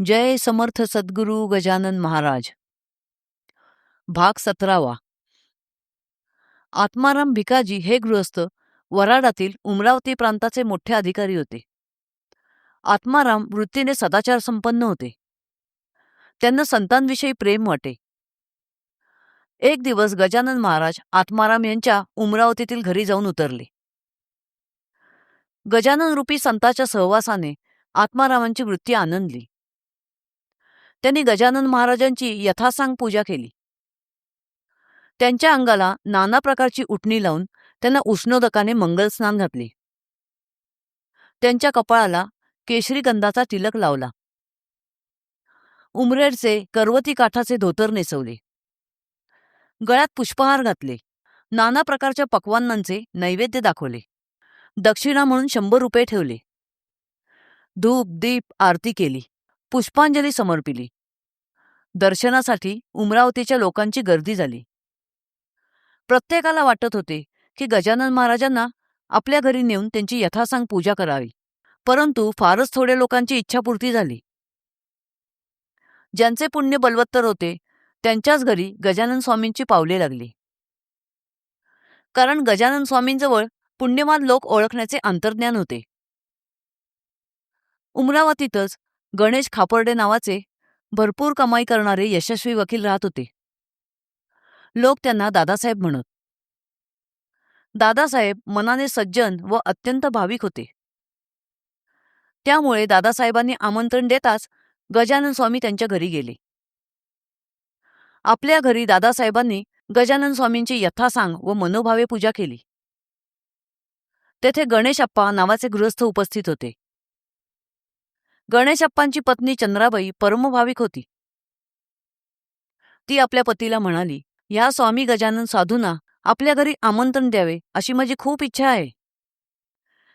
जय समर्थ सद्गुरू गजानन महाराज. भाग 17वा. आत्माराम भिकाजी हे गृहस्थ वऱ्हाडातील उमरावती प्रांताचे मोठे अधिकारी होते. आत्माराम वृत्तीने सदाचार संपन्न होते. त्यांना संतांविषयी प्रेम वाटे. एक दिवस गजानन महाराज आत्माराम यांच्या उमरावतीतील घरी जाऊन उतरले. गजानन रूपी संताच्या सहवासाने आत्मारामांची वृत्ती आनंदली. त्यांनी गजानन महाराजांची यथासांग पूजा केली. त्यांच्या अंगाला नाना प्रकारची उटणी लावून त्यांना उष्णोदकाने मंगलस्नान घातले. त्यांच्या कपाळाला केशरी गंधाचा तिलक लावला. उमरेडचे करवती काठाचे धोतर नेसवले. गळ्यात पुष्पहार घातले. नाना प्रकारच्या पक्वान्नांचे नैवेद्य दाखवले. दक्षिणा म्हणून 100 रुपये ठेवले. धूप दीप आरती केली. पुष्पांजली समर्पिली. दर्शनासाठी उमरावतीच्या लोकांची गर्दी झाली. प्रत्येकाला वाटत होते की गजानन महाराजांना आपल्या घरी नेऊन त्यांची यथासांग पूजा करावी, परंतु फारच थोड्या लोकांची इच्छापूर्ती झाली. ज्यांचे पुण्य बलवत्तर होते त्यांच्याच घरी गजानन स्वामींची पावले लागली. कारण गजानन स्वामींजवळ पुण्यवान लोक ओळखण्याचे अंतर्ज्ञान होते. उमरावतीतच गणेश खापर्डे नावाचे भरपूर कमाई करणारे यशस्वी वकील राहत होते. लोक त्यांना दादासाहेब म्हणत. दादासाहेब मनाने सज्जन व अत्यंत भाविक होते. त्यामुळे दादासाहेबांनी आमंत्रण देताच गजानन स्वामी त्यांच्या घरी गेले. आपल्या घरी दादासाहेबांनी गजानन स्वामींची यथासांग व मनोभावे पूजा केली. तेथे गणेशप्पा नावाचे गृहस्थ उपस्थित होते. गणेशप्पांची पत्नी चंद्राबाई परमभाविक होती. ती आपल्या पतीला म्हणाली, "या स्वामी गजानन साधूंना आपल्या घरी आमंत्रण द्यावे अशी माझी खूप इच्छा आहे.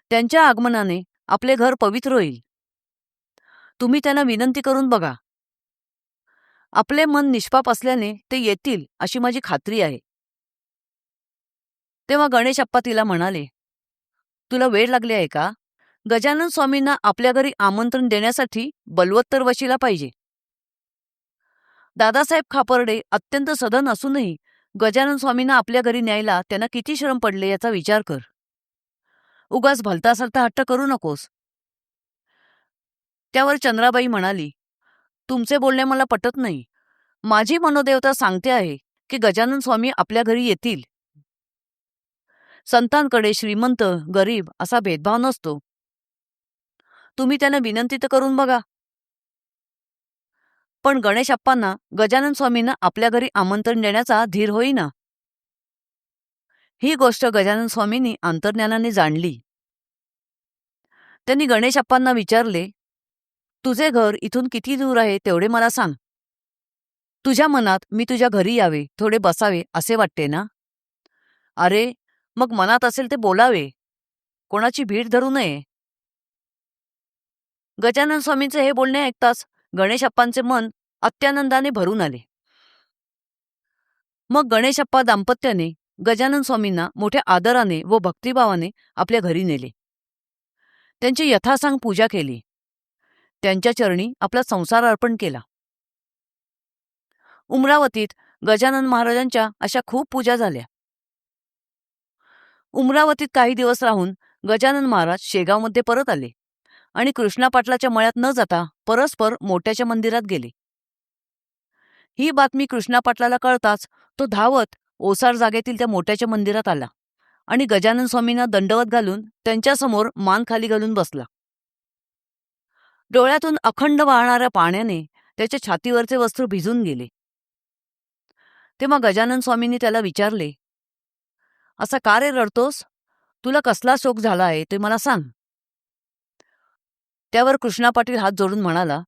त्यांच्या आगमनाने आपले घर पवित्र होईल. तुम्ही त्यांना विनंती करून बघा. आपले मन निष्पाप असल्याने ते येतील अशी माझी खात्री आहे." तेव्हा गणेशप्पा तिला म्हणाले, "तुला वेळ लागली आहे का? गजानन स्वामींना आपल्या घरी आमंत्रण देण्यासाठी बलवत्तर वशिला पाहिजे." दादासाहेब खापर्डे अत्यंत सधन असूनही गजानन स्वामींना आपल्या घरी न्यायला त्यांना किती श्रम पडले याचा विचार कर. उगाच भलतासलता हट्ट करू नकोस. त्यावर चंद्राबाई म्हणाली, "तुमचे बोलणे मला पटत नाही. माझी मनोदेवता सांगते आहे की गजानन स्वामी आपल्या घरी येतील. संतांकडे श्रीमंत गरीब असा भेदभाव नसतो. तुम्ही त्यांना विनंती तर करून बघा." पण गणेशप्पांना गजानन स्वामींना आपल्या घरी आमंत्रण देण्याचा धीर होईना. ही गोष्ट गजानन स्वामींनी अंतर्ज्ञानाने जाणली. त्यांनी गणेशप्पांना विचारले, "तुझे घर इथून किती दूर आहे तेवढे मला सांग. तुझ्या मनात मी तुझ्या घरी यावे, थोडे बसावे असे वाटते ना?" "अरे, मग मनात असेल ते बोलावे. कोणाची भीड धरू नये." गजानन स्वामींचे हे बोलणे ऐकताच गणेशप्पांचे मन अत्यानंदाने भरून आले. मग गणेशप्पा दाम्पत्याने गजानन स्वामींना मोठ्या आदराने व भक्तिभावाने आपल्या घरी नेले. त्यांची यथासांग पूजा केली. त्यांच्या चरणी आपला संसार अर्पण केला. उमरावतीत गजानन महाराजांच्या अशा खूप पूजा झाल्या. उमरावतीत काही दिवस राहून गजानन महाराज शेगावमध्ये परत आले आणि कृष्णा पाटलाच्या मळ्यात न जाता परस्पर मोठ्याच्या मंदिरात गेले. ही बातमी कृष्णा पाटलाला कळताच तो धावत ओसाड जागेतील त्या मोठ्याच्या मंदिरात आला आणि गजानन स्वामींना दंडवत घालून त्यांच्यासमोर मान खाली घालून बसला. डोळ्यातून अखंड वाहणाऱ्या पाण्याने त्याच्या छातीवरचे वस्त्र भिजून गेले. तेव्हा गजानन स्वामींनी त्याला विचारले, "असा का रे रडतोस? तुला कसला शोक झाला आहे ते मला सांग." त्यावर कृष्णा पाटील हात जोडून म्हणाला,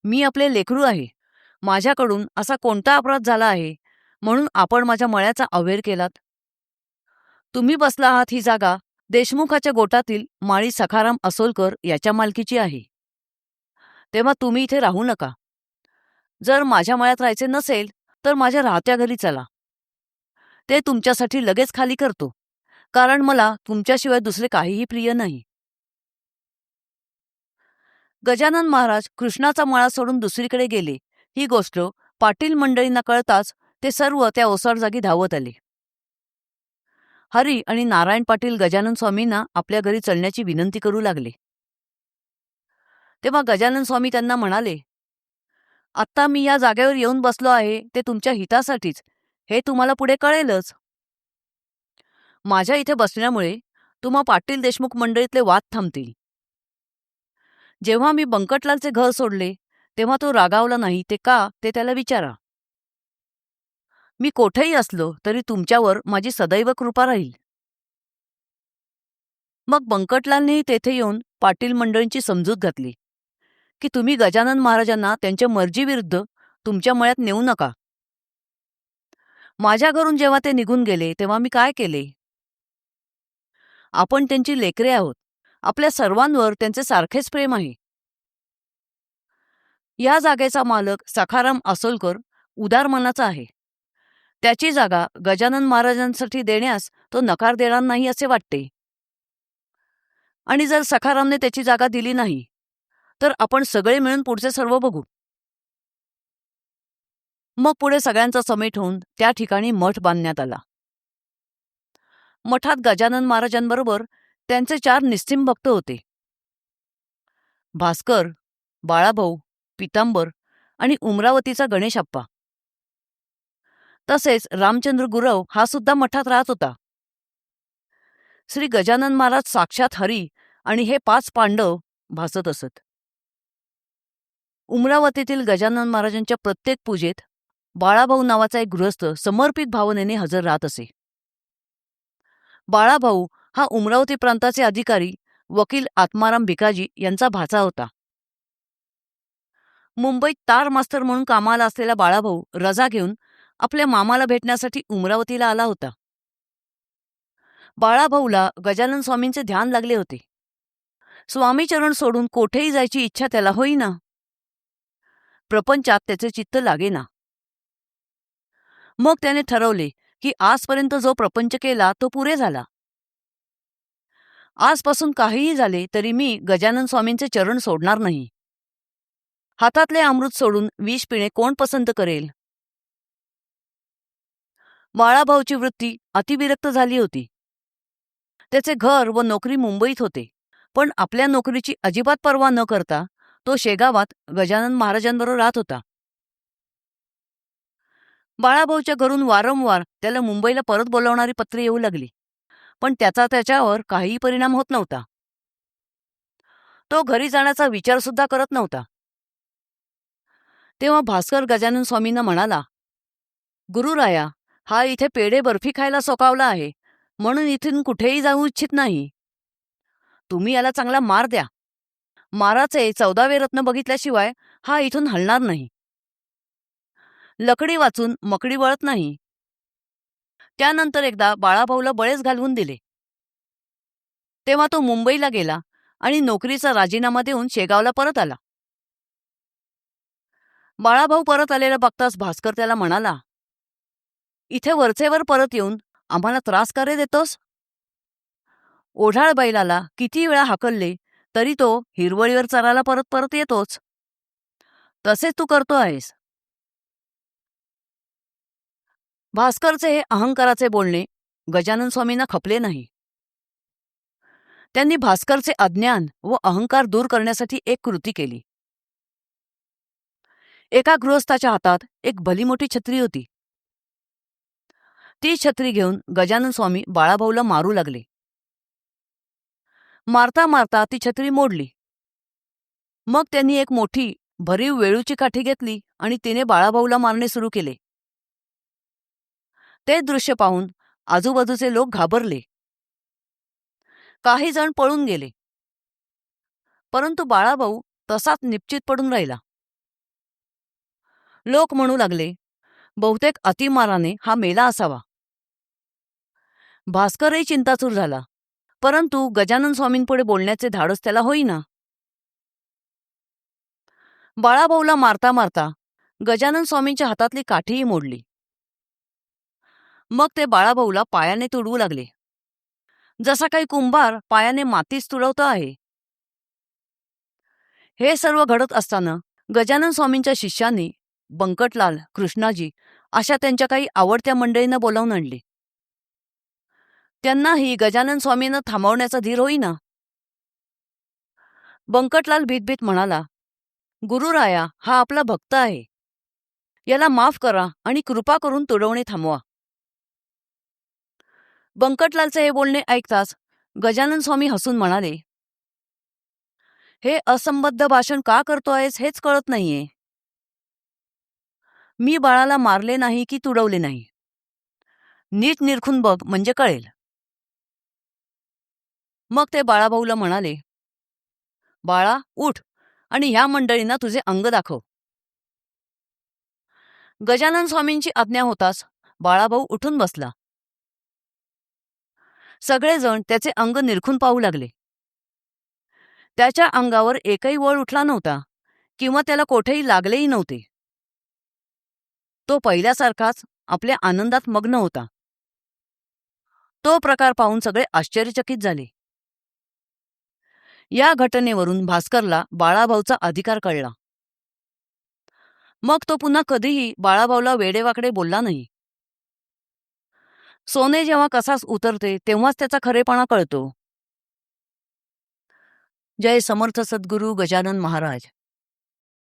"मी आपले लेकरू आहे. माझ्याकडून असा कोणता अपराध झाला आहे म्हणून आपण माझ्या मळ्याचा अवहेर केलात? तुम्ही बसला आहात ही जागा देशमुखाच्या गोटातील माळी सखाराम असोलकर याच्या मालकीची आहे. तेव्हा तुम्ही इथे राहू नका. जर माझ्या मळ्यात राहायचे नसेल तर माझ्या राहत्या घरी चला. ते तुमच्यासाठी लगेच खाली करतो, कारण मला तुमच्याशिवाय दुसरे काहीही प्रिय नाही." गजानन महाराज कृष्णाचा मळा सोडून दुसरीकडे गेले ही गोष्ट पाटील मंडळींना कळताच ते सर्व त्या ओसाड जागी धावत आले. हरी आणि नारायण पाटील गजानन स्वामींना आपल्या घरी चलण्याची विनंती करू लागले. तेव्हा गजानन स्वामी त्यांना म्हणाले, आत्ता मी या जागेवर येऊन बसलो आहे ते तुमच्या हितासाठीच, हे तुम्हाला पुढे कळेलच. माझ्या इथे बसल्यामुळे तुम्हा पाटील देशमुख मंडळीतले वाद थांबतील. जेव्हा मी बंकटलालचे घर सोडले तेव्हा तो रागावला नाही ते का ते त्याला विचारा. मी कोठेही असलो तरी तुमच्यावर माझी सदैव कृपा राहील. मग बंकटलालनेही तेथे येऊन पाटील मंडळींची समजूत घातली की तुम्ही गजानन महाराजांना त्यांच्या मर्जीविरुद्ध तुमच्या मळ्यात नेऊ नका. माझ्या घरून जेव्हा ते निघून गेले तेव्हा मी काय केले? आपण त्यांची लेकरे आहोत. आपल्या सर्वांवर त्यांचे सारखेच प्रेम आहे. या जागेचा मालक सखाराम असोलकर उदार मनाचा आहे. त्याची जागा गजानन महाराजांसाठी देण्यास तो नकार देणार नाही असे वाटते. आणि जर सखारामने त्याची जागा दिली नाही तर आपण सगळे मिळून पुढचे सर्व बघू. मग पुढे सगळ्यांचा समेट होऊन त्या ठिकाणी मठ बांधण्यात आला. मठात गजानन महाराजांबरोबर त्यांचे 4 निस्सिम भक्त होते. भास्कर, बाळाभाऊ, पितांबर आणि उमरावतीचा गणेशप्पा. तसेच रामचंद्र गुरव हा सुद्धा मठात राहत होता. श्री गजानन महाराज साक्षात हरी आणि हे 5 पांडव भासत असत. उमरावतीतील गजानन महाराजांच्या प्रत्येक पूजेत बाळाभाऊ नावाचा एक गृहस्थ समर्पित भावनेने हजर राहत असे. बाळाभाऊ हा उमरावती प्रांताचे अधिकारी वकील आत्माराम भिकाजी यांचा भाचा होता. मुंबईत तार मास्तर म्हणून कामाला असलेला बाळाभाऊ रजा घेऊन आपल्या मामाला भेटण्यासाठी उमरावतीला आला होता. बाळाभाऊला गजानन स्वामींचे ध्यान लागले होते. स्वामीचरण सोडून कोठेही जायची इच्छा त्याला होईना. प्रपंचात त्याचे चित्त लागेना. मग त्याने ठरवले की आजपर्यंत जो प्रपंच केला तो पुरे झाला. आजपासून काहीही झाले तरी मी गजानन स्वामींचे चरण सोडणार नाही. हातातले अमृत सोडून विष पिणे कोण पसंत करेल? बाळाभाऊची वृत्ती अतिविरक्त झाली होती. त्याचे घर व नोकरी मुंबईत होते, पण आपल्या नोकरीची अजिबात पर्वा न करता तो शेगावात गजानन महाराजांबरोबर राहत होता. बाळाभाऊच्या घरून वारंवार त्याला मुंबईला परत बोलावणारी पत्रे येऊ लागली, पण त्याचा त्याच्यावर काहीही परिणाम होत नव्हता. तो घरी जाण्याचा विचारसुद्धा करत नव्हता. तेव्हा भास्कर गजानन स्वामींना म्हणाला, गुरुराया, हा इथे पेढे बर्फी खायला सोकावला आहे म्हणून इथून कुठेही जाऊ इच्छित नाही. तुम्ही याला चांगला मार द्या. माराचे 14वे रत्न बघितल्याशिवाय हा इथून हलणार नाही. लकडी वाचून मकडी वळत नाही. त्यानंतर एकदा बाळाभाऊला बळेच घालवून दिले. तेव्हा तो मुंबईला गेला आणि नोकरीचा राजीनामा देऊन शेगावला परत आला. बाळाभाऊ परत आलेला बघताच भास्कर त्याला म्हणाला, इथे वरचेवर परत येऊन आम्हाला त्रास का रे देतोस? ओढाळ बैलाला किती वेळा हाकलले तरी तो हिरवळीवर चरायला परत परत येतोच. तसेच तू करतो आहेस. भास्करचे हे अहंकाराचे बोलणे गजानन स्वामींना खपले नाही. त्यांनी भास्करचे अज्ञान व अहंकार दूर करण्यासाठी एक कृती केली. एका गृहस्थाच्या हातात एक भली मोठी छत्री होती. ती छत्री घेऊन गजानन स्वामी बाळाभाऊला मारू लागले. मारता मारता ती छत्री मोडली. मग त्यांनी एक मोठी भरीव वेळूची काठी घेतली आणि तिने बाळाभाऊला मारणे सुरू केले. ते दृश्य पाहून आजूबाजूचे लोक घाबरले. काही जण पळून गेले, परंतु बाळाभाऊ तसाच निश्चित पडून राहिला. लोक म्हणू लागले, बहुतेक अतिमाराने हा मेला असावा. भास्करही चिंतातूर झाला, परंतु गजानन स्वामींपुढे बोलण्याचे धाडस त्याला होईना. बाळाभाऊला मारता मारता गजानन स्वामींच्या हातातली काठीही मोडली. मग ते बाळाभाऊला पायाने तुडवू लागले, जसा काही कुंभार पायाने मातीच तुडवतो आहे. हे सर्व घडत असताना गजानन स्वामींच्या शिष्यांनी बंकटलाल, कृष्णाजी अशा त्यांच्या काही आवडत्या मंडळींना बोलावून आणले. त्यांनाही गजानन स्वामींना थांबवण्याचा धीर होईना. बंकटलाल भीतभीत म्हणाला, गुरुराया हा आपला भक्त आहे. याला माफ करा आणि कृपा करून तुडवणे थांबवा. बंकटलालचे हे बोलणे ऐकताच गजानन स्वामी हसून म्हणाले, हे असंबद्ध भाषण का करतोयस हेच कळत नाहीये. मी बाळाला मारले नाही की तुडवले नाही. नीट निरखून बघ म्हणजे कळेल. मग ते बाळाभाऊला म्हणाले, बाळा उठ आणि ह्या मंडळींना तुझे अंग दाखव. गजानन स्वामींची आज्ञा होताच बाळाभाऊ उठून बसला. सगळेजण त्याचे अंग निरखून पाहू लागले. त्याच्या अंगावर एकही वळ उठला नव्हता किंवा त्याला कोठेही लागलेही नव्हते. तो पहिल्यासारखाच आपल्या आनंदात मग्न होता. तो प्रकार पाहून सगळे आश्चर्यचकित झाले. या घटनेवरून भास्करला बाळाभाऊचा अधिकार कळला. मग तो पुन्हा कधीही बाळाभाऊला वेडेवाकडे बोलला नाही. सोने जेव्हा कसाच उतरते तेव्हाच त्याचा खरेपणा कळतो. जय समर्थ सद्गुरू गजानन महाराज.